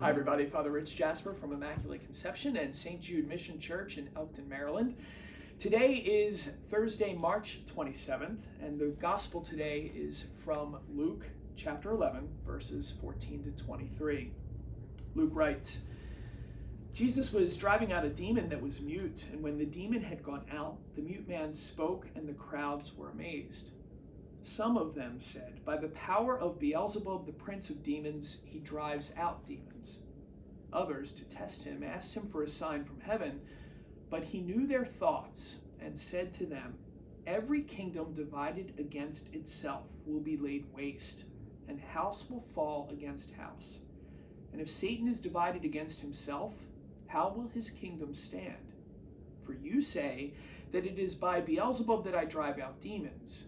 Hi everybody, Father Rich Jasper from Immaculate Conception and St. Jude Mission Church in Elkton, Maryland. Today is Thursday, March 27th, and the gospel today is from Luke chapter 11, verses 14 to 23. Luke writes, Jesus was driving out a demon that was mute, and when the demon had gone out, the mute man spoke, and the crowds were amazed. Some of them said, "By the power of Beelzebub, the prince of demons, he drives out demons." Others, to test him, asked him for a sign from heaven, but he knew their thoughts and said to them, "Every kingdom divided against itself will be laid waste, and house will fall against house. And if Satan is divided against himself, how will his kingdom stand? For you say that it is by Beelzebub that I drive out demons.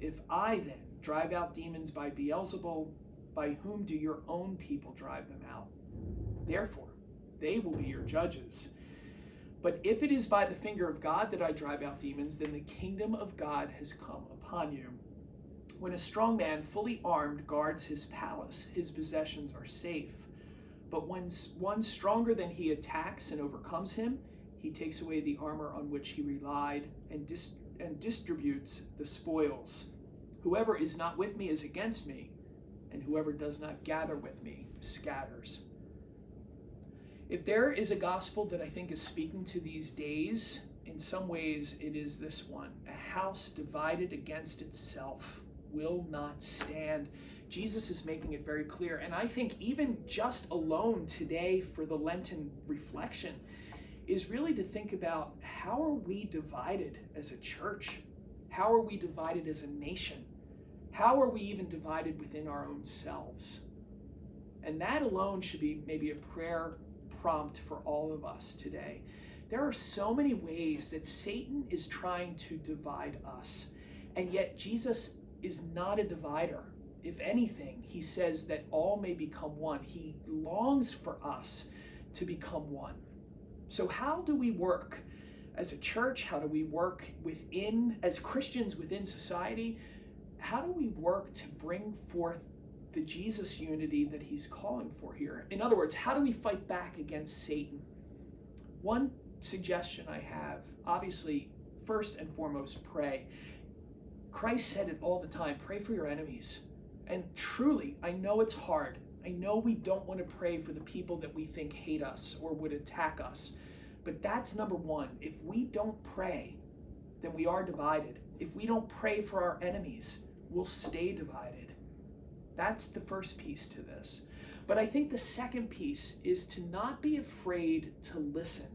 If I then drive out demons by Beelzebub, by whom do your own people drive them out? Therefore, they will be your judges. But if it is by the finger of God that I drive out demons, then the kingdom of God has come upon you. When a strong man, fully armed, guards his palace, his possessions are safe. But when one stronger than he attacks and overcomes him, he takes away the armor on which he relied and distributes the spoils. Whoever is not with me is against me, and whoever does not gather with me scatters. If there is a gospel that I think is speaking to these days, in some ways it is this one. A house divided against itself will not stand. Jesus is making it very clear. And I think even just alone today for the Lenten reflection is really to think about, how are we divided as a church? How are we divided as a nation? How are we even divided within our own selves? And that alone should be maybe a prayer prompt for all of us today. There are so many ways that Satan is trying to divide us, and yet Jesus is not a divider. If anything, he says that all may become one. He longs for us to become one. So how do we work as a church? How do we work as Christians within society? How do we work to bring forth the Jesus unity that he's calling for here? In other words, how do we fight back against Satan? One suggestion I have, obviously, first and foremost, pray. Christ said it all the time, pray for your enemies. And truly, I know it's hard. I know we don't want to pray for the people that we think hate us or would attack us. But that's number one. If we don't pray, then we are divided. If we don't pray for our enemies, we'll stay divided. That's the first piece to this. But I think the second piece is to not be afraid to listen,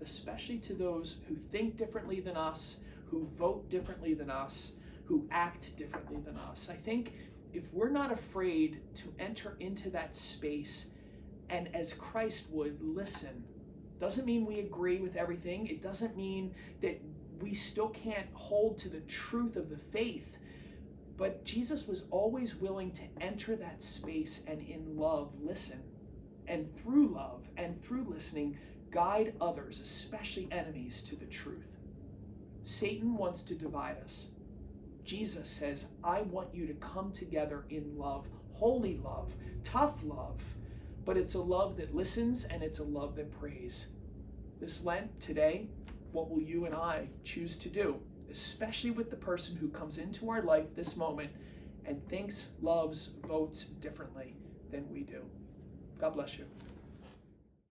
especially to those who think differently than us, who vote differently than us, who act differently than us. I think if we're not afraid to enter into that space and, as Christ would, listen, doesn't mean we agree with everything. It doesn't mean that we still can't hold to the truth of the faith. But Jesus was always willing to enter that space and in love listen. And through love and through listening, guide others, especially enemies, to the truth. Satan wants to divide us. Jesus says, I want you to come together in love, holy love, tough love, but it's a love that listens and it's a love that prays. This Lent, today, what will you and I choose to do, especially with the person who comes into our life this moment and thinks, loves, votes differently than we do? God bless you.